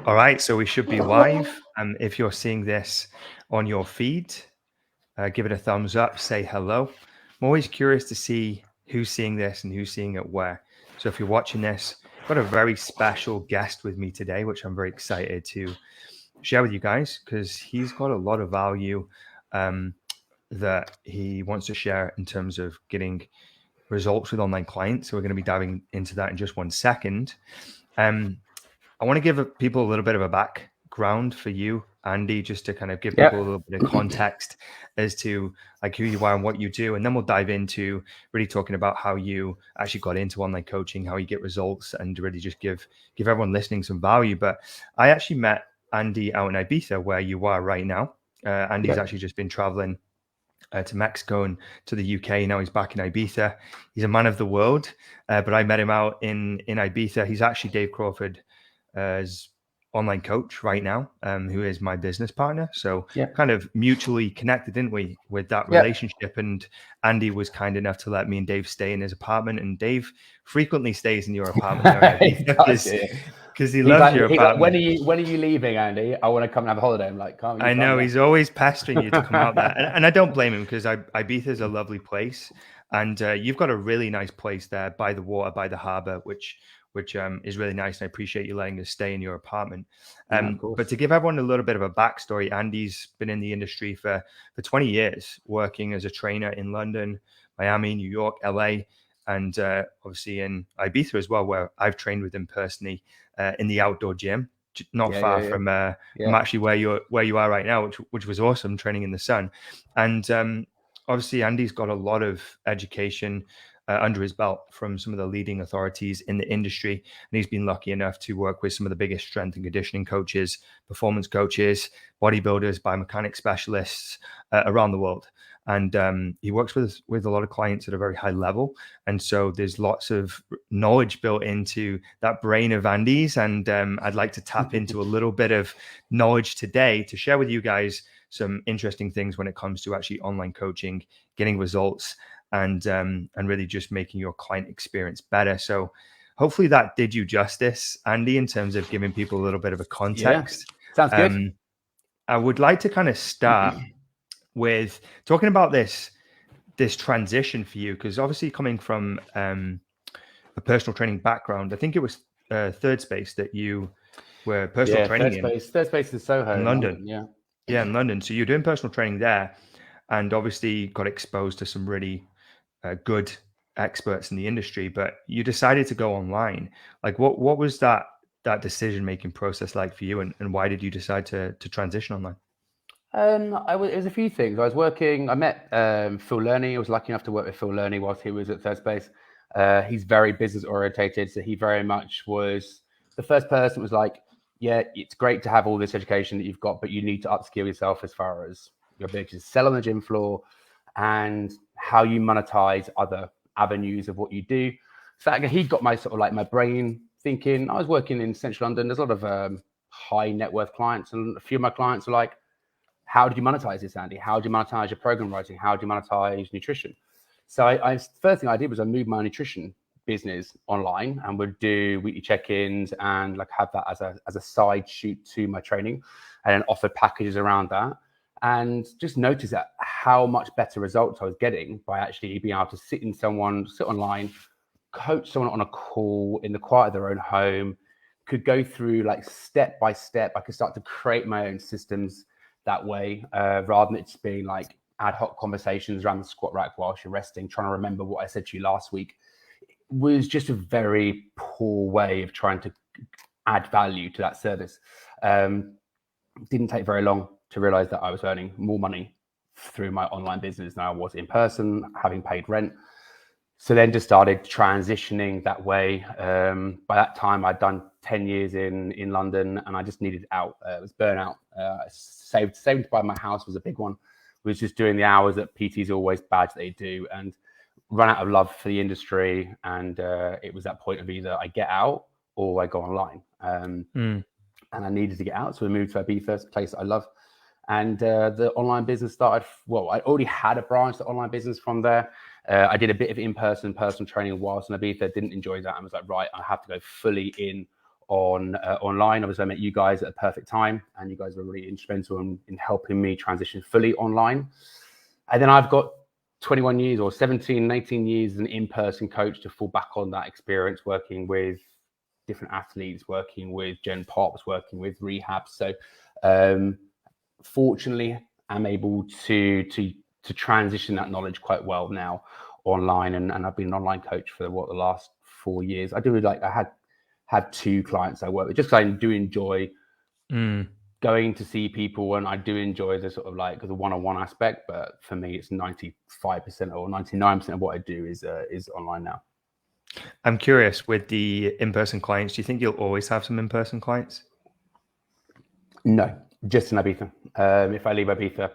All right, so we should be live. If you're seeing this on your feed, give it a thumbs up, say hello. I'm always curious to see who's seeing this and who's seeing it where. So if you're watching this, I've got a very special guest with me today, which I'm very excited to share with you guys because he's got a lot of value that he wants to share in terms of getting results with online clients. So we're going to be diving into that in just 1 second. I want to give people a little bit of a background for you, Andy, just to kind of give people a little bit of context as to like who you are and what you do. And then we'll dive into really talking about how you actually got into online coaching, how you get results, and really just give everyone listening some value. But I actually met Andy out in Ibiza, where you are right now. Andy's actually just been traveling to Mexico and to the UK. Now he's back in Ibiza. He's a man of the world, but I met him out in Ibiza. He's actually Dave Crawford as online coach right now, who is my business partner. So kind of mutually connected, didn't we, with that relationship? And Andy was kind enough to let me and Dave stay in his apartment, and Dave frequently stays in your apartment because he loves your apartment. When are you leaving, Andy? I want to come and have a holiday. I'm like, can't you? I know he's always pestering you to come out there, and I don't blame him because Ibiza is a lovely place, and you've got a really nice place there by the water, by the harbour, which is really nice. And I appreciate you letting us stay in your apartment. But to give everyone a little bit of a backstory, Andy's been in the industry for 20 years, working as a trainer in London, Miami, New York, LA, and obviously in Ibiza as well, where I've trained with him personally in the outdoor gym, not far from actually where you are right now, which was awesome, training in the sun. And obviously Andy's got a lot of education under his belt from some of the leading authorities in the industry. And he's been lucky enough to work with some of the biggest strength and conditioning coaches, performance coaches, bodybuilders, biomechanics specialists around the world. And he works with a lot of clients at a very high level. And so there's lots of knowledge built into that brain of Andy's. And I'd like to tap into a little bit of knowledge today to share with you guys some interesting things when it comes to actually online coaching, getting results, and really just making your client experience better. So hopefully that did you justice, Andy, in terms of giving people a little bit of a context. Sounds good. I would like to kind of start with talking about this transition for you, because obviously coming from a personal training background, I think it was Third Space that you were personal training in. Third Space in Soho, in London. Yeah, in London. So you're doing personal training there, and obviously got exposed to some really good experts in the industry, but you decided to go online. Like what was that decision-making process like for you, and why did you decide to transition online? It was a few things. I met Phil Lerney. I was lucky enough to work with Phil Lerney whilst he was at Third Space. He's very business orientated, so he very much was the first person was like, yeah, it's great to have all this education that you've got, but you need to upskill yourself as far as your ability to sell on the gym floor and how you monetize other avenues of what you do. So he got my sort of like my brain thinking. I was working in central London. There's a lot of high net worth clients, and a few of my clients were like, how do you monetize this, Andy? How do you monetize your program writing? How do you monetize nutrition? So I first thing I did was I moved my nutrition business online and would do weekly check-ins and like have that as a side shoot to my training, and then offered packages around that. And just noticed that how much better results I was getting by actually being able to sit online, coach someone on a call in the quiet of their own home, could go through like step by step. I could start to create my own systems that way, rather than it just being like ad hoc conversations around the squat rack whilst you're resting, trying to remember what I said to you last week. It was just a very poor way of trying to add value to that service. Didn't take very long to realize that I was earning more money through my online business than I was in person, having paid rent. So then just started transitioning that way. By that time, I'd done 10 years in London, and I just needed out. It was burnout. Saved to buy my house was a big one. It was just doing the hours that PTs always badge they do, and run out of love for the industry. And it was that point of either I get out or I go online. And I needed to get out. So we moved to Ibiza, a place that I love. And the online business started, I already had a branch, the online business from there. I did a bit of in-person personal training whilst in Ibiza, didn't enjoy that. I was like, right, I have to go fully in online. Obviously, I met you guys at a perfect time, and you guys were really instrumental in helping me transition fully online. And then I've got 21 years or 17, 18 years as an in-person coach to fall back on that experience, working with different athletes, working with Gen Pops, working with rehabs. So fortunately, I'm able to transition that knowledge quite well now online, and I've been an online coach for the last 4 years. I had 2 clients I work with, just because I do enjoy going to see people, and I do enjoy the sort of like the one-on-one aspect. But for me, it's 95% or 99% of what I do is online now. I'm curious, with the in-person clients, do you think you'll always have some in-person clients? No, just in Ibiza. If I leave Ibiza,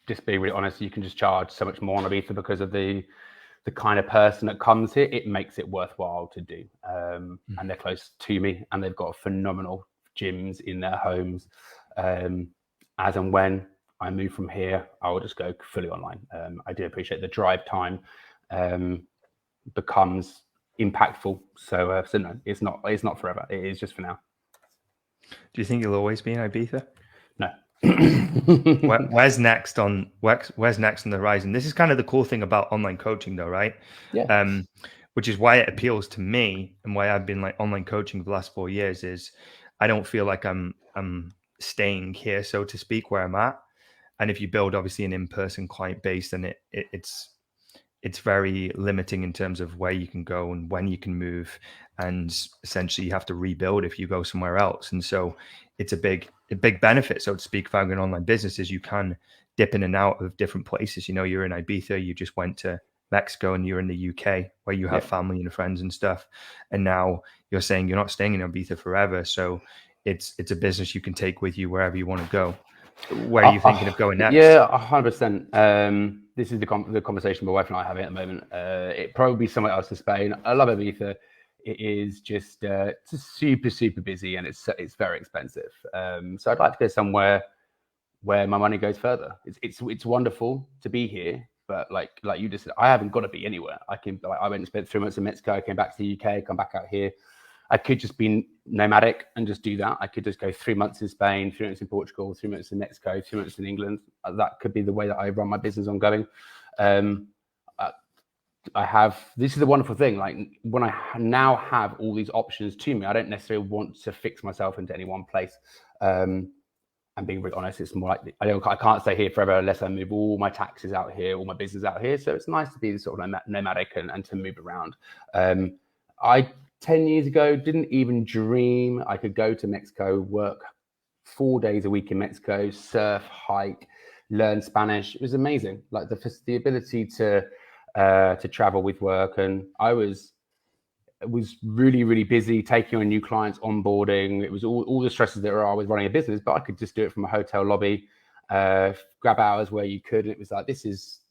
just be really honest, you can just charge so much more on Ibiza because of the kind of person that comes here. It makes it worthwhile to do. And they're close to me, and they've got phenomenal gyms in their homes. As and when I move from here, I will just go fully online. I do appreciate the drive time becomes impactful. So no, it's not forever. It is just for now. Do you think you'll always be in Ibiza? No. Where's next on the horizon? This is kind of the cool thing about online coaching, though, right? Yeah. Which is why it appeals to me, and why I've been like online coaching for the last 4 years. Is I don't feel like I'm staying here, so to speak, where I'm at. And if you build obviously an in-person client base, then it's very limiting in terms of where you can go and when you can move, and essentially you have to rebuild if you go somewhere else. And so it's a big benefit, so to speak, of having an online business is you can dip in and out of different places. You know, you're in Ibiza, you just went to Mexico, and you're in the UK where you have family and friends and stuff. And now you're saying you're not staying in Ibiza forever. So it's a business you can take with you wherever you want to go. Where are you thinking of going next? Yeah, 100%. This is the conversation my wife and I are having at the moment. It probably be somewhere else to Spain. I love Ibiza. It is just super, super busy, and it's very expensive. So I'd like to go somewhere where my money goes further. It's wonderful to be here, but like you just said, I haven't got to be anywhere. I went and spent 3 months in Mexico. I came back to the UK, come back out here. I could just be nomadic and just do that. I could just go 3 months in Spain, 3 months in Portugal, 3 months in Mexico, 3 months in England. That could be the way that I run my business ongoing. This is the wonderful thing. Like when I now have all these options to me, I don't necessarily want to fix myself into any one place. I'm being really honest. It's more like I can't stay here forever unless I move all my taxes out here, all my business out here. So it's nice to be sort of nomadic and to move around. 10 years ago, didn't even dream I could go to Mexico, work 4 days a week in Mexico, surf, hike, learn Spanish. It was amazing. Like the ability to travel with work, and I was really, really busy taking on new clients, onboarding. It was all the stresses that I was running a business, but I could just do it from a hotel lobby, grab hours where you could. And it was like, this is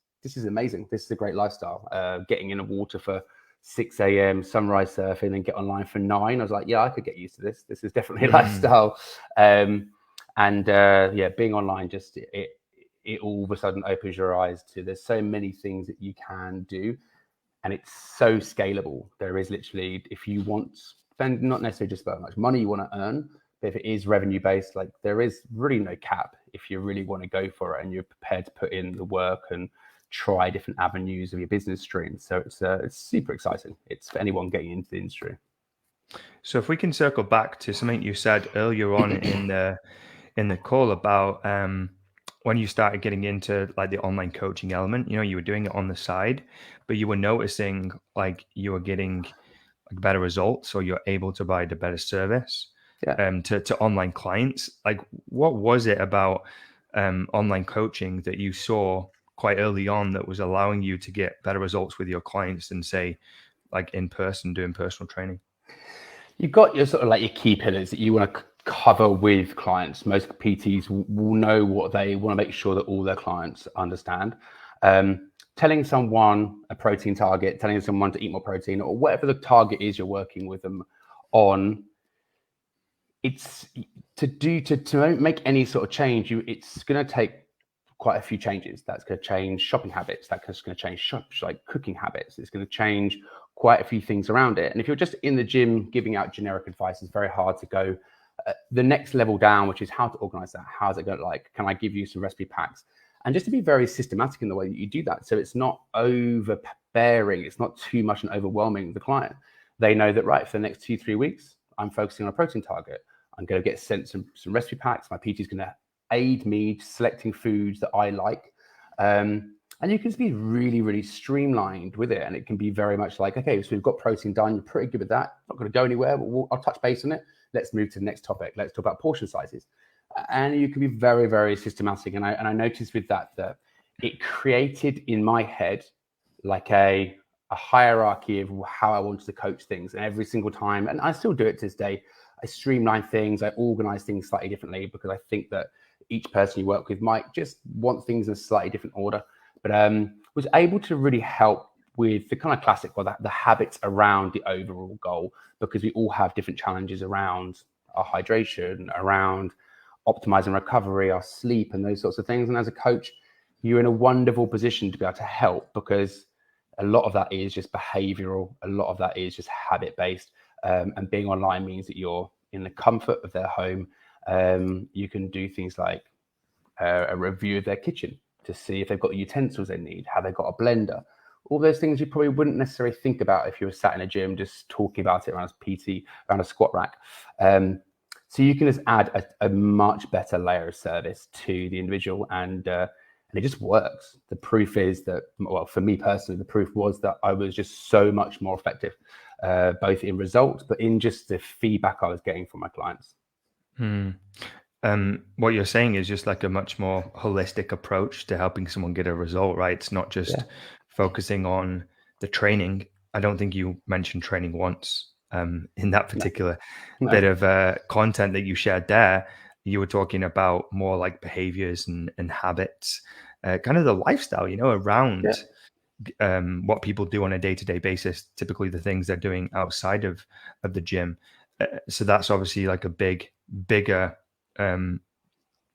amazing. This is a great lifestyle. Getting in the water for 6 a.m, sunrise surfing, and get online for 9. I was like, yeah, I could get used to this. This is definitely a lifestyle. Being online, just it all of a sudden opens your eyes to there's so many things that you can do, and it's so scalable. There is literally, if you want, spend not necessarily just about how much money you want to earn, but if it is revenue based, like there is really no cap if you really want to go for it and you're prepared to put in the work and try different avenues of your business stream. So it's super exciting. It's for anyone getting into the industry. So if we can circle back to something you said earlier on in the call about when you started getting into like the online coaching element, you know, you were doing it on the side, but you were noticing like you were getting like better results, or you're able to provide a better service to online clients. Like what was it about online coaching that you saw quite early on that was allowing you to get better results with your clients than say like in person doing personal training? You've got your sort of like your key pillars that you want to cover with clients. Most PTs will know what they want to make sure that all their clients understand. Telling someone a protein target, telling someone to eat more protein, or whatever the target is you're working with them on, it's to make any sort of change, it's going to take quite a few changes. That's going to change shopping habits. That's going to change like cooking habits. It's going to change quite a few things around it. And if you're just in the gym giving out generic advice, it's very hard to go the next level down, which is how to organize that. How's it going to like? Can I give you some recipe packs? And just to be very systematic in the way that you do that. So it's not overbearing. It's not too much and overwhelming the client. They know that, right, for the next 2-3 weeks, I'm focusing on a protein target. I'm going to get sent some recipe packs. My PT is going to aid me selecting foods that I like. And you can just be really, really streamlined with it. And it can be very much like, okay, so we've got protein done. You're pretty good with that. Not going to go anywhere, but I'll touch base on it. Let's move to the next topic. Let's talk about portion sizes. And you can be very, very systematic. And I noticed with that it created in my head like a hierarchy of how I wanted to coach things. And every single time, and I still do it to this day, I streamline things, I organize things slightly differently because I think that each person you work with might just want things in a slightly different order. But was able to really help with the kind of classic, the habits around the overall goal, because we all have different challenges around our hydration, around optimizing recovery, our sleep, and those sorts of things. And as a coach, you're in a wonderful position to be able to help, because a lot of that is just behavioral. A lot of that is just habit-based. And being online means that you're in the comfort of their home. You can do things like a review of their kitchen to see if they've got the utensils they need, have they got a blender, all those things you probably wouldn't necessarily think about if you were sat in a gym just talking about it around a PT, around a squat rack. So you can just add a much better layer of service to the individual, and it just works. The proof is that, well, for me personally, the proof was that I was just so much more effective, both in results, but in just the feedback I was getting from my clients. What you're saying is just like a much more holistic approach to helping someone get a result, right? It's not just focusing on the training. I don't think you mentioned training once in that particular bit of content that you shared there. You were talking about more like behaviors and habits, kind of the lifestyle, around what people do on a day-to-day basis, typically the things they're doing outside of the gym. So that's obviously like a bigger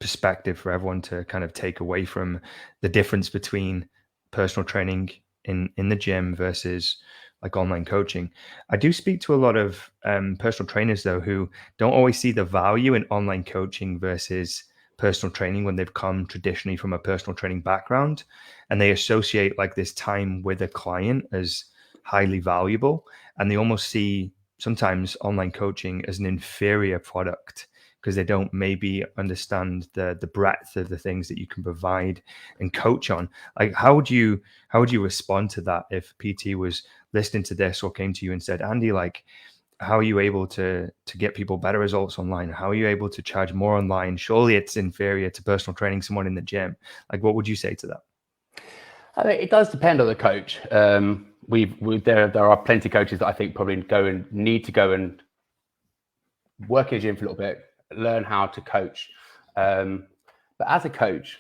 perspective for everyone to kind of take away from the difference between personal training in the gym versus like online coaching. I do speak to a lot of personal trainers though, who don't always see the value in online coaching versus personal training when they've come traditionally from a personal training background, and they associate like this time with a client as highly valuable, and they almost see sometimes online coaching as an inferior product because they don't maybe understand the breadth of the things that you can provide and coach on. Like, how would you respond to that if PT was listening to this or came to you and said, Andy, like, how are you able to get people better results online? How are you able to charge more online? Surely it's inferior to personal training someone in the gym. Like, what would you say to that? I think it does depend on the coach. There are plenty of coaches that I think probably need to go and work in a gym for a little bit, learn how to coach. But as a coach,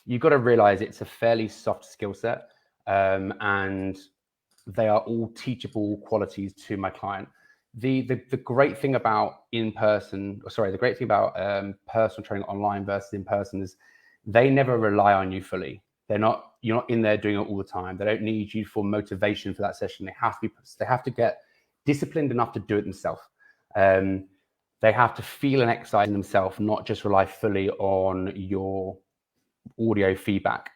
you've got to realize it's a fairly soft skill set, and they are all teachable qualities to my client. The great thing about the great thing about personal training online versus in person is they never rely on you fully. You're not in there doing it all the time. They don't need you for motivation for that session. They have to get disciplined enough to do it themselves. They have to feel an exercise in themselves, not just rely fully on your audio feedback.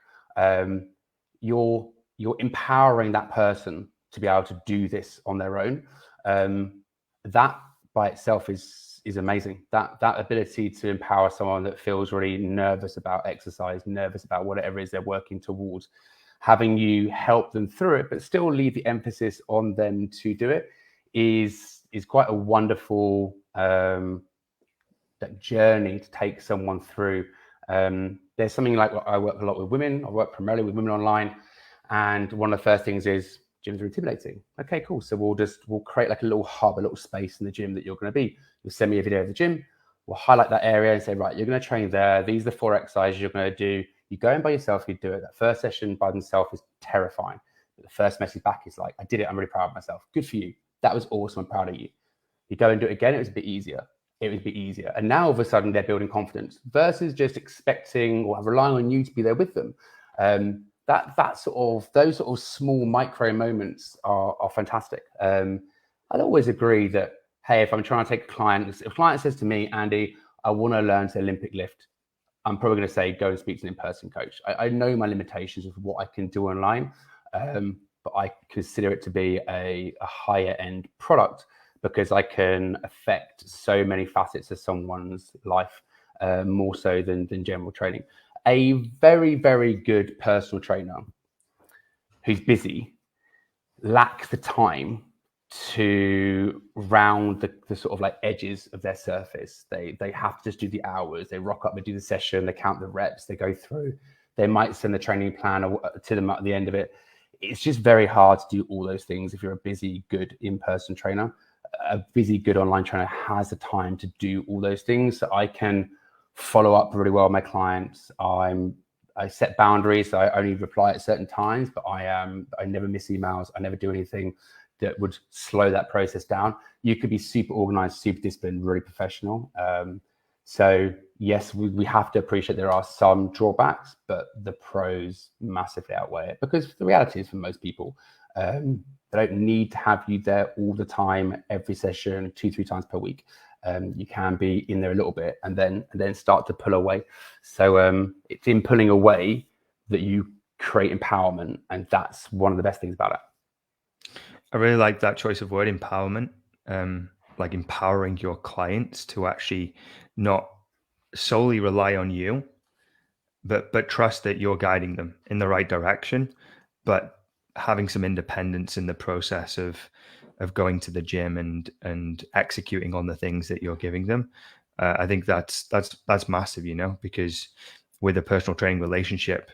You're empowering that person to be able to do this on their own. That by itself is amazing. That ability to empower someone that feels really nervous about exercise, nervous about whatever it is they're working towards, having you help them through it, but still leave the emphasis on them to do it is quite a wonderful journey to take someone through. There's something like, I work a lot with women. I work primarily with women online, and one of the first things is gyms are intimidating. Okay, cool. So we'll create like a little hub, a little space in the gym that you're going to be. You'll send me a video of the gym. We'll highlight that area and say, right, you're going to train there. These are the 4 exercises you're going to do. You go in by yourself, you do it. That first session by themselves is terrifying. But the first message back is like, I did it. I'm really proud of myself. Good for you. That was awesome. I'm proud of you. You go and do it again. It was a bit easier. And now all of a sudden they're building confidence versus just expecting or relying on you to be there with them. those sort of small micro moments are fantastic. I'd always agree that, hey, if I'm trying to take a client, if a client says to me, Andy, I want to learn to Olympic lift, I'm probably going to say, go and speak to an in-person coach. I know my limitations of what I can do online, but I consider it to be a higher end product because I can affect so many facets of someone's life, more so than general training. A very, very good personal trainer who's busy lacks the time to round the sort of like edges of their surface. They have to just do the hours. They rock up, they do the session, they count the reps, they go through. They might send the training plan to them at the end of it. It's just very hard to do all those things if you're a busy, good in-person trainer. A busy, good online trainer has the time to do all those things. So I can follow up really well with my clients. I set boundaries. So I only reply at certain times, but I never miss emails. I never do anything that would slow that process down. You could be super organized, super disciplined, really professional. So yes, we have to appreciate there are some drawbacks, but the pros massively outweigh it because the reality is for most people, they don't need to have you there all the time, every session, 2-3 times per week. You can be in there a little bit and then start to pull away. So it's in pulling away that you create empowerment, and that's one of the best things about it. I really like that choice of word, empowerment, like empowering your clients to actually not solely rely on you, but trust that you're guiding them in the right direction, but having some independence in the process of going to the gym and executing on the things that you're giving them. I think that's massive, because with a personal training relationship,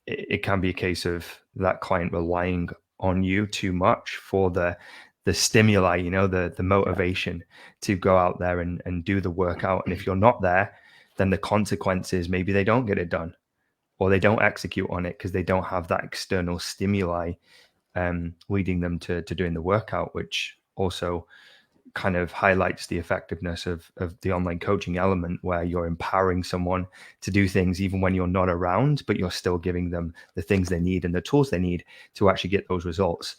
it can be a case of that client relying on you too much for the stimuli, the motivation to go out there and do the workout. And if you're not there, then the consequences, maybe they don't get it done or they don't execute on it because they don't have that external stimuli leading them to doing the workout, which also kind of highlights the effectiveness of the online coaching element, where you're empowering someone to do things even when you're not around, but you're still giving them the things they need and the tools they need to actually get those results.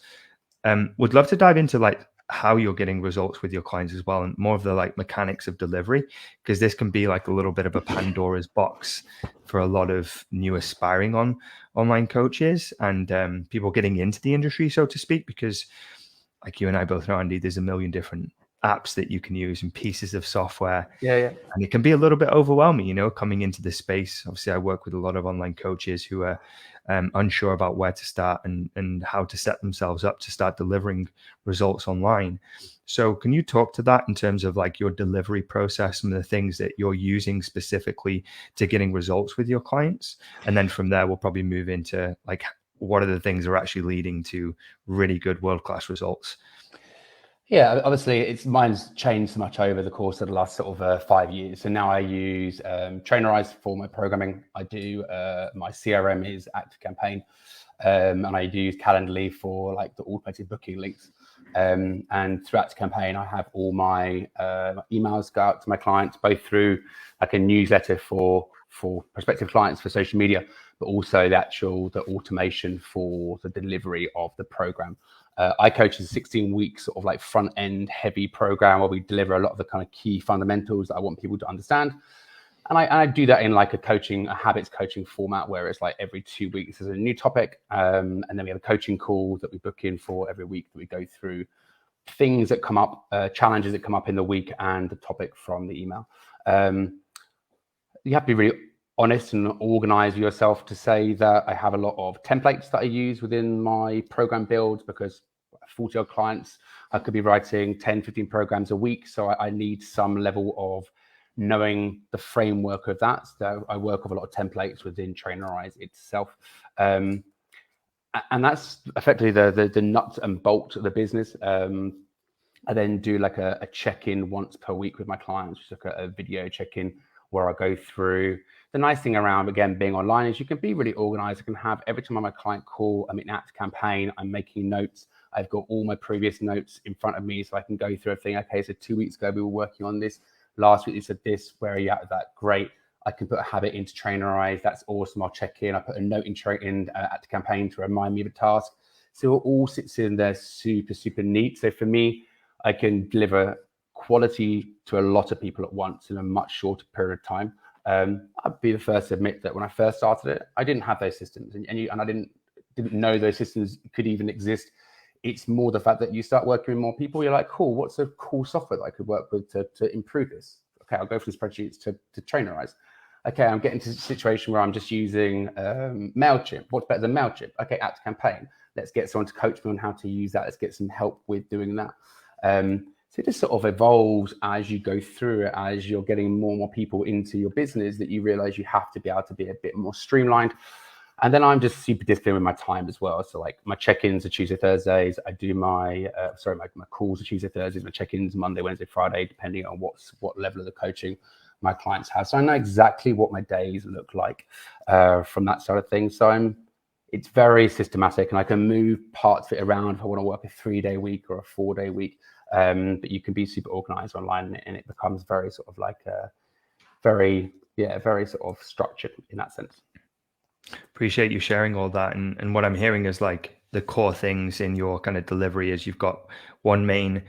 Would love to dive into like how you're getting results with your clients as well, and more of the like mechanics of delivery, because this can be like a little bit of a Pandora's box for a lot of new aspiring online coaches and people getting into the industry, so to speak, because like you and I both know, Andy, there's a million different apps that you can use and pieces of software. Yeah. And it can be a little bit overwhelming, coming into this space. Obviously, I work with a lot of online coaches who are unsure about where to start and how to set themselves up to start delivering results online. So can you talk to that in terms of like your delivery process, some of the things that you're using specifically to getting results with your clients? And then from there, we'll probably move into like, what are the things that are actually leading to really good world-class results? Yeah, obviously mine's changed so much over the course of the last sort of 5 years. So now I use Trainerize for my programming. I do my CRM is ActiveCampaign, and I use Calendly for like the automated booking links. And through ActiveCampaign, I have all my emails go out to my clients, both through like a newsletter for prospective clients for social media, but also the automation for the delivery of the program. iCoach is a 16-week sort of like front-end heavy program where we deliver a lot of the kind of key fundamentals that I want people to understand. And I do that in like a habits coaching format where it's like every 2 weeks there's a new topic. And then we have a coaching call that we book in for every week that we go through things that come up, challenges that come up in the week and the topic from the email. You have to be really honest and organize yourself to say that I have a lot of templates that I use within my program builds, because 40 odd clients, I could be writing 10, 15 programs a week. So I need some level of knowing the framework of that. So I work with a lot of templates within Trainerize itself. And that's effectively the nuts and bolts of the business. I then do like a check-in once per week with my clients, just like a video check-in where I go through. The nice thing around, again, being online is you can be really organized. I can have every time I'm on a client call, I'm in ActiveCampaign, I'm making notes. I've got all my previous notes in front of me so I can go through everything. Okay, so 2 weeks ago, we were working on this. Last week, you said this. Where are you at with that? Great. I can put a habit into Trainerize. That's awesome. I'll check in. I put a note in at the campaign to remind me of a task. So it all sits in there super, super neat. So for me, I can deliver quality to a lot of people at once in a much shorter period of time. I'd be the first to admit that when I first started it, I didn't have those systems, and I didn't know those systems could even exist. It's more the fact that you start working with more people. You're like, cool, what's a cool software that I could work with to improve this? Okay, I'll go from spreadsheets to Trainerize. Okay, I'm getting to a situation where I'm just using MailChimp. What's better than MailChimp? Okay, Apt Campaign. Let's get someone to coach me on how to use that. Let's get some help with doing that. So it just sort of evolves as you go through it, as you're getting more and more people into your business, that you realize you have to be able to be a bit more streamlined. And then I'm just super disciplined with my time as well. So like my check-ins are Tuesday, Thursdays. I do my calls are Tuesday, Thursdays. My check-ins Monday, Wednesday, Friday, depending on what level of the coaching my clients have. So I know exactly what my days look like from that side of things. So it's very systematic, and I can move parts of it around if I want to work a 3-day week or a 4-day week. But you can be super organized online, and it becomes very sort of like very sort of structured in that sense. Appreciate you sharing all that. And what I'm hearing is like the core things in your kind of delivery is you've got one main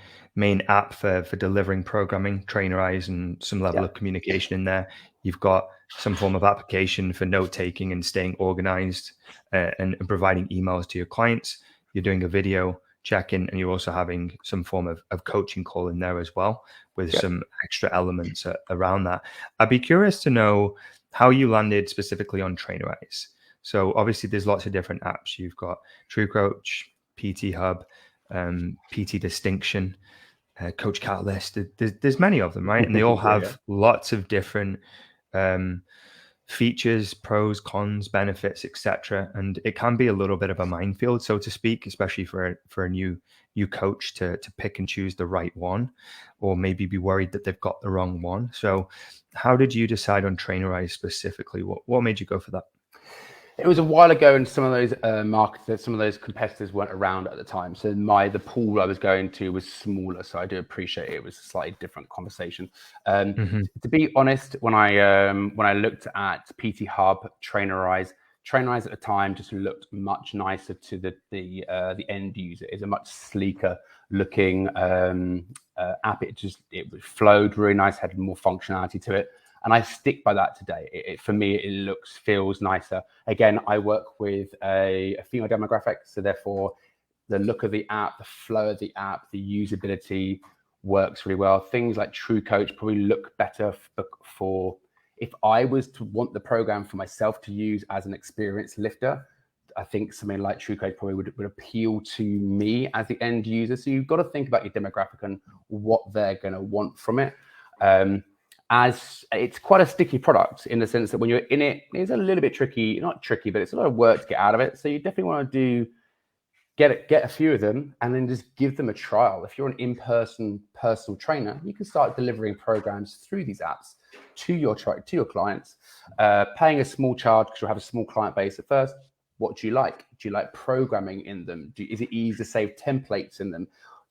app for delivering programming, Trainerize, and some level of communication in there. You've got some form of application for note taking and staying organized and providing emails to your clients. You're doing a video check-in, and you're also having some form of coaching call in there as well, with some extra elements around that. I'd be curious to know how you landed specifically on Trainerize. So obviously there's lots of different apps. You've got True Coach, PT Hub, PT Distinction, Coach Catalyst. There's many of them, right? And they all have lots of different features, pros, cons, benefits, etc. And it can be a little bit of a minefield, so to speak, especially for a new coach to pick and choose the right one, or maybe be worried that they've got the wrong one. So how did you decide on Trainerize specifically? What made you go for that? It was a while ago, and some of those marketers, some of those competitors weren't around at the time. So the pool I was going to was smaller. So I do appreciate it was a slightly different conversation. To be honest, when I looked at PT Hub, Trainerize at the time just looked much nicer to the end user. It's a much sleeker looking app. It flowed really nice, had more functionality to it. And I stick by that today. For me, it feels nicer. Again, I work with a female demographic, so therefore the look of the app, the flow of the app, the usability works really well. Things like True Coach probably look better for if I was to want the program for myself to use as an experienced lifter. I think something like True Coach probably would appeal to me as the end user. So you've got to think about your demographic and what they're going to want from it. As it's quite a sticky product in the sense that when you're in it, it's a little bit tricky, not tricky, but it's a lot of work to get out of it. So you definitely want to get a few of them and then just give them a trial. If you're an in-person personal trainer, you can start delivering programs through these apps to your clients, paying a small charge because you'll have a small client base at first. What do you like? Do you like programming in them? Is it easy to save templates in them?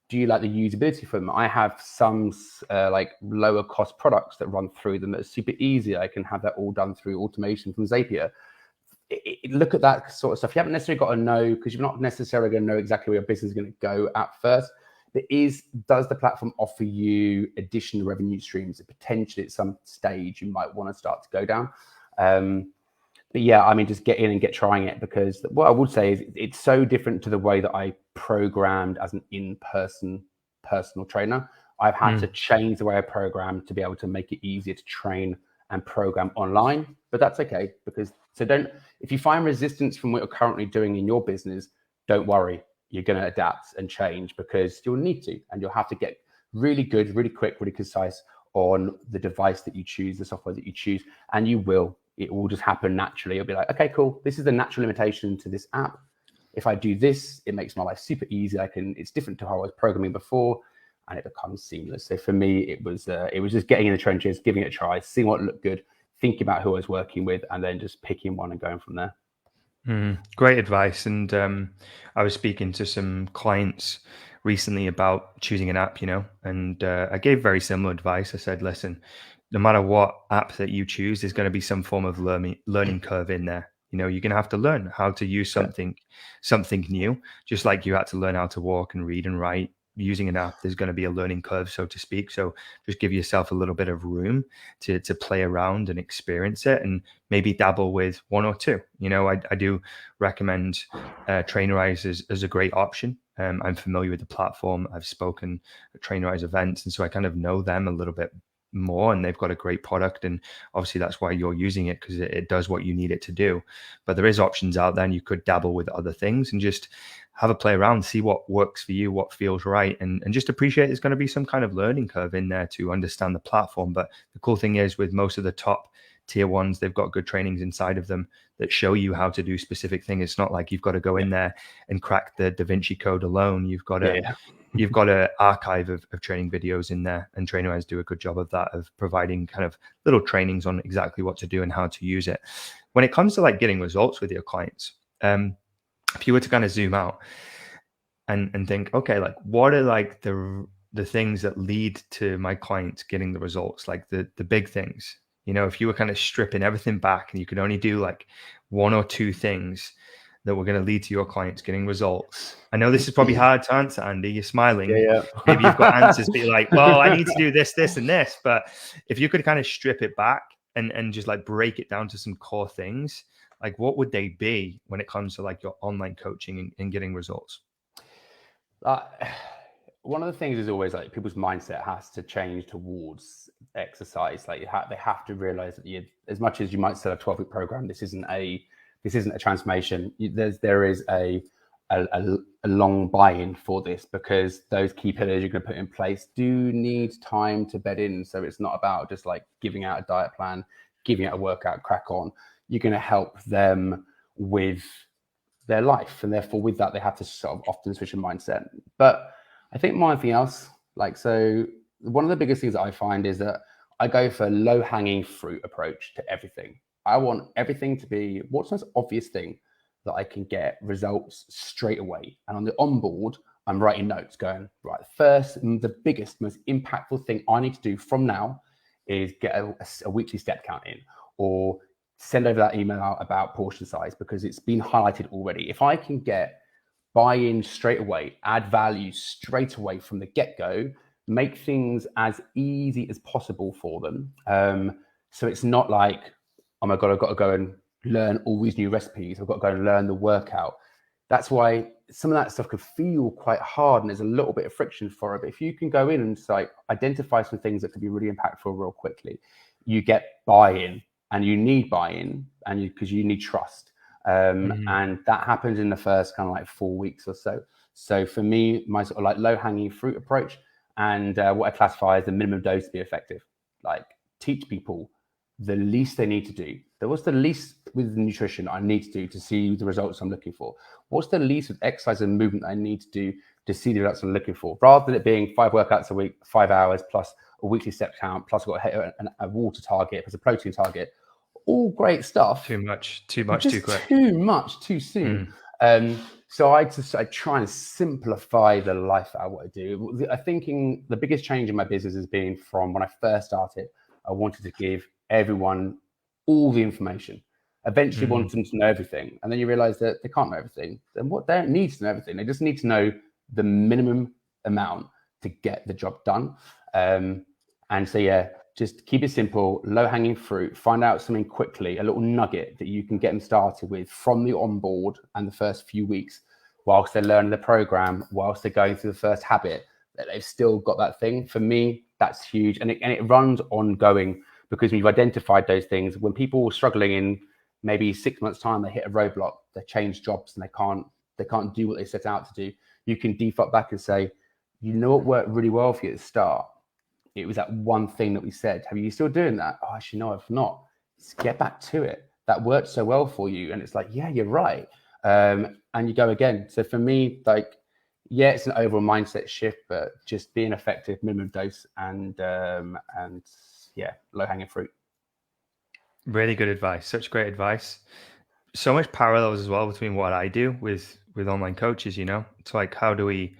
Do you like the usability for them? I have some like lower cost products that run through them that are super easy. I can have that all done through automation from Zapier. Look at that sort of stuff. You haven't necessarily got to know, because you're not necessarily going to know exactly where your business is going to go at first. Does the platform offer you additional revenue streams that potentially at some stage you might want to start to go down? But yeah, I mean, just get in and get trying it, because what I would say is it's so different to the way that I programmed as an in-person personal trainer. I've had to change the way I program to be able to make it easier to train and program online, but that's okay, because if you find resistance from what you're currently doing in your business, don't worry, you're going to adapt and change, because you'll need to, and you'll have to get really good, really quick, really concise on the device that you choose, the software that you choose, and it will just happen naturally. You'll be like, okay, cool. This is the natural limitation to this app. If I do this, it makes my life super easy. It's different to how I was programming before, and it becomes seamless. So for me, it was just getting in the trenches, giving it a try, seeing what looked good, thinking about who I was working with, and then just picking one and going from there. Great advice. And I was speaking to some clients recently about choosing an app, and I gave very similar advice. I said, listen, no matter what app that you choose, there's going to be some form of learning curve in there. You're going to have to learn how to use something new, just like you had to learn how to walk and read and write. Using an app, there's going to be a learning curve, so to speak. So just give yourself a little bit of room to play around and experience it, and maybe dabble with one or two. I do recommend Trainerize as a great option. I'm familiar with the platform. I've spoken at Trainerize events, and so I kind of know them a little bit more, and they've got a great product, and obviously that's why you're using it, because it does what you need it to do. But there is options out there, and you could dabble with other things and just have a play around, see what works for you, what feels right, and just appreciate there's going to be some kind of learning curve in there to understand the platform. But the cool thing is, with most of the top tier ones, they've got good trainings inside of them that show you how to do specific things. It's not like you've got to go in there and crack the Da Vinci Code alone. You've got to you've got an archive of training videos in there, and Trainerize do a good job of that, of providing kind of little trainings on exactly what to do and how to use it. When it comes to like getting results with your clients, if you were to kind of zoom out and think, okay, like what are like the things that lead to my clients getting the results, like the big things, if you were kind of stripping everything back and you could only do like one or two things that were going to lead to your clients getting results. I know this is probably hard to answer, Andy. You're smiling. Yeah. Maybe you've got answers, but you're like, well, I need to do this, this, and this. But if you could kind of strip it back and just like break it down to some core things, like what would they be when it comes to like your online coaching and getting results? One of the things is always like people's mindset has to change towards exercise. Like they have to realize that as much as you might sell a 12-week program, this isn't a transformation. There is a long buy-in for this, because those key pillars you're going to put in place do need time to bed in. So it's not about just like giving out a diet plan, giving out a workout, crack on. You're going to help them with their life, and therefore with that they have to sort of often switch a mindset. But I think more than anything else, so one of the biggest things that I find is that I go for a low-hanging fruit approach to everything. I want everything to be, what's the most obvious thing that I can get results straight away? And on the onboard, I'm writing notes going, right, the biggest, most impactful thing I need to do from now is get a weekly step count in, or send over that email out about portion size, because it's been highlighted already. If I can get buy-in straight away, add value straight away from the get-go, make things as easy as possible for them. So it's not like, oh my God, I've got to go and learn all these new recipes. I've got to go and learn the workout. That's why some of that stuff could feel quite hard, and there's a little bit of friction for it. But if you can go in and like identify some things that could be really impactful real quickly, you get buy-in. And you need buy-in, and because you need trust, and that happens in the first kind of like 4 weeks or so. So for me, my sort of like low-hanging fruit approach, and what I classify as the minimum dose to be effective, like teach people the least they need to do. What's the least with nutrition I need to do to see the results I'm looking for? What's the least with exercise and movement I need to do to see the results I'm looking for? Rather than it being 5 workouts a week, 5 hours plus a weekly step count, plus I've got a water target, plus a protein target. All great stuff. Too much, too quick. Too much, too soon. So I try and simplify the life out of what I do. I think the biggest change in my business has been from when I first started. I wanted to give everyone all the information. Eventually wanted them to know everything. And then you realize that they can't know everything. Then they don't need to know everything. They just need to know the minimum amount to get the job done. And so, just keep it simple, low-hanging fruit, find out something quickly, a little nugget that you can get them started with from the onboard and the first few weeks, whilst they're learning the program, whilst they're going through the first habit, that they've still got that thing. For me, that's huge. And it runs ongoing, because we've identified those things. When people are struggling in maybe 6 months' time, they hit a roadblock, they change jobs and they can't do what they set out to do. You can default back and say, you know what worked really well for you at the start? It was that one thing that we said. Have you still doing that? Oh, actually, no, I've not. Just get back to it. That worked so well for you. And it's like, yeah, you're right. And you go again. So for me, like, yeah, it's an overall mindset shift, but just being effective, minimum dose, and low-hanging fruit. Really good advice. Such great advice. So much parallels as well between what I do with online coaches. It's like, how do we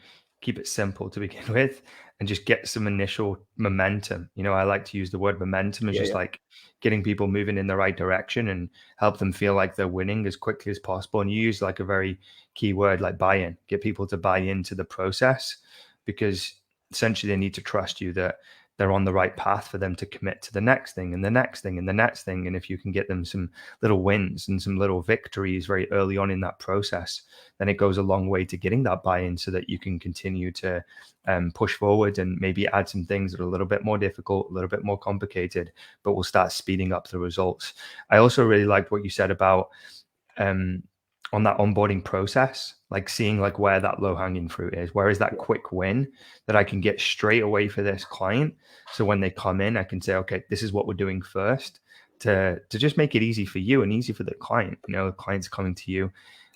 keep it simple to begin with, and just get some initial momentum. You know, I like to use the word momentum as just like getting people moving in the right direction and help them feel like they're winning as quickly as possible. And you use like a very key word like buy-in, get people to buy into the process, because essentially they need to trust you that they're on the right path for them to commit to the next thing and the next thing and the next thing. And if you can get them some little wins and some little victories very early on in that process, then it goes a long way to getting that buy-in, so that you can continue to push forward and maybe add some things that are a little bit more difficult, a little bit more complicated, but will start speeding up the results. I also really liked what you said about on that onboarding process, like seeing like where that low hanging fruit is, where is that quick win that I can get straight away for this client. So when they come in, I can say, okay, this is what we're doing first, to just make it easy for you and easy for the client. You know, the client's coming to you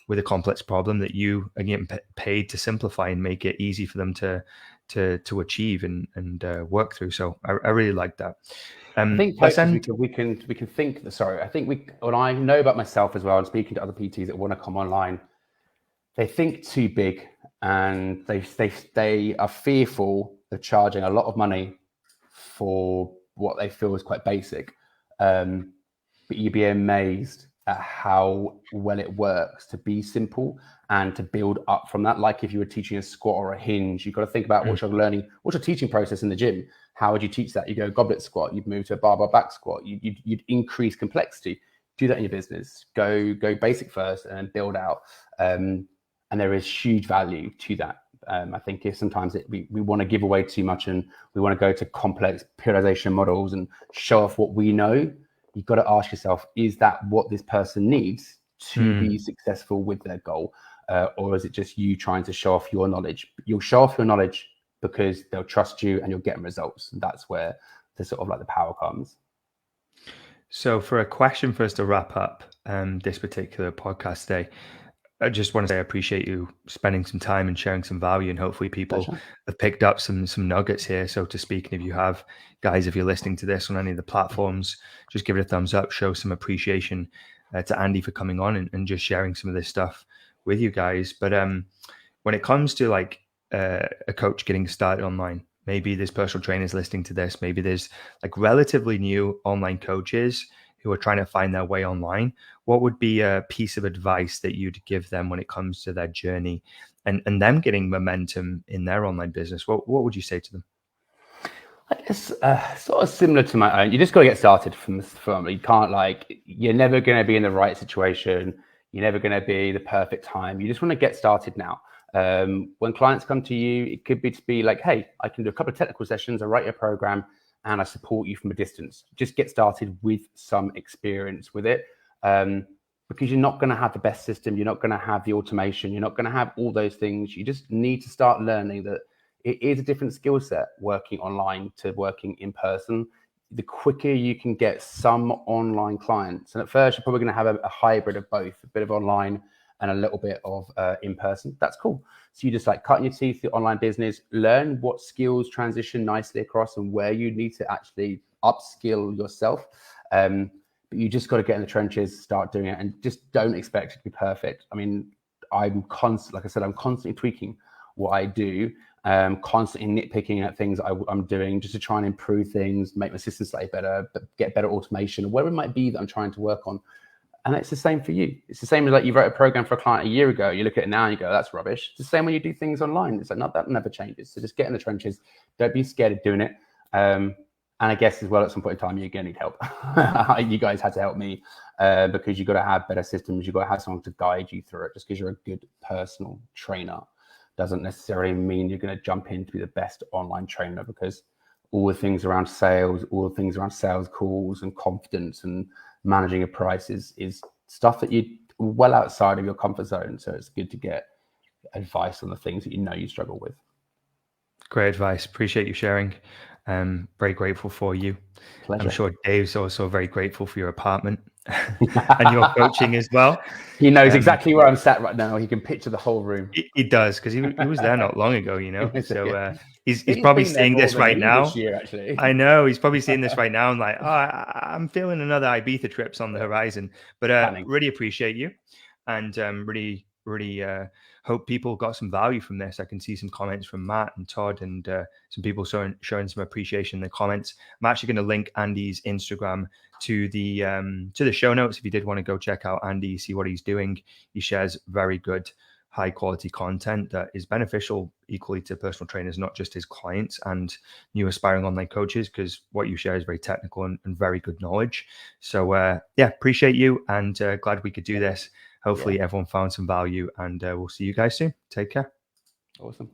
with a complex problem that you are getting paid to simplify and make it easy for them to achieve and work through. So I really like that. I think coaches, we can think. Sorry, I think when I know about myself as well, and speaking to other PTs that want to come online, they think too big, and they are fearful of charging a lot of money for what they feel is quite basic. But you'd be amazed at how well it works to be simple and to build up from that. Like if you were teaching a squat or a hinge, you've got to think about what you're learning, what's your teaching process in the gym. How would you teach that? You go goblet squat, you'd move to a barbell back squat, you'd increase complexity. Do that in your business. Go basic first and then build out. And there is huge value to that. I think if sometimes we want to give away too much and we want to go to complex periodization models and show off what we know. You've got to ask yourself, is that what this person needs to be successful with their goal? Or is it just you trying to show off your knowledge? You'll show off your knowledge because they'll trust you and you'll get results. And that's where the sort of like the power comes. So for a question for us to wrap up this particular podcast today, I just want to say I appreciate you spending some time and sharing some value, and hopefully people have picked up some nuggets here, so to speak. And if you have, guys, if you're listening to this on any of the platforms, just give it a thumbs up, show some appreciation to Andy for coming on and just sharing some of this stuff with you guys. But when it comes to like a coach getting started online, maybe there's personal trainers listening to this, maybe there's like relatively new online coaches who are trying to find their way online, what would be a piece of advice that you'd give them when it comes to their journey and them getting momentum in their online business? What would you say to them? I guess sort of similar to my own. You just got to get started from. You can't you're never going to be in the right situation. You're never going to be the perfect time. You just want to get started now. When clients come to you, it could be like, hey, I can do a couple of technical sessions. I write your program and I support you from a distance. Just get started with some experience with it. Because you're not going to have the best system. You're not going to have the automation. You're not going to have all those things. You just need to start learning that it is a different skill set working online to working in person. The quicker you can get some online clients, and at first you're probably going to have a hybrid of both, a bit of online and a little bit of in person. That's cool. So you just like cutting your teeth, the online business, learn what skills transition nicely across and where you need to actually upskill yourself. But you just got to get in the trenches, start doing it, and just don't expect it to be perfect. I mean, I'm constantly tweaking what I do, constantly nitpicking at things I'm doing just to try and improve things, make my system slightly better, but get better automation or whatever it might be that I'm trying to work on. And it's the same for you. It's the same as like you wrote a program for a client a year ago. You look at it now and you go, that's rubbish. It's the same when you do things online. It's like, no, that never changes. So just get in the trenches. Don't be scared of doing it. And I guess as well, at some point in time, you're going to need help. You guys had to help me because you've got to have better systems. You've got to have someone to guide you through it. Just because you're a good personal trainer doesn't necessarily mean you're going to jump in to be the best online trainer, because all the things around sales, all the things around sales calls and confidence and managing a price is stuff that you're well outside of your comfort zone. So it's good to get advice on the things that you know you struggle with. Great advice. Appreciate you sharing. Very grateful for you. Pleasure. I'm sure Dave's also very grateful for your apartment and your coaching as well. He knows exactly where I'm sat right now. He can picture the whole room. He does, because he was there not long ago, you know. So he's probably seeing this right now. This year, actually. I know he's probably seeing this right now and like, I'm feeling another Ibiza trips on the horizon. But really appreciate you, and really really hope people got some value from this. I can see some comments from Matt and Todd, and some people showing some appreciation in the comments. I'm actually going to link Andy's Instagram to the show notes if you did want to go check out Andy, see what he's doing. He shares very good, high quality content that is beneficial equally to personal trainers, not just his clients and new aspiring online coaches, because what you share is very technical and very good knowledge. So yeah, appreciate you, and glad we could do this. Hopefully everyone found some value, and we'll see you guys soon. Take care. Awesome.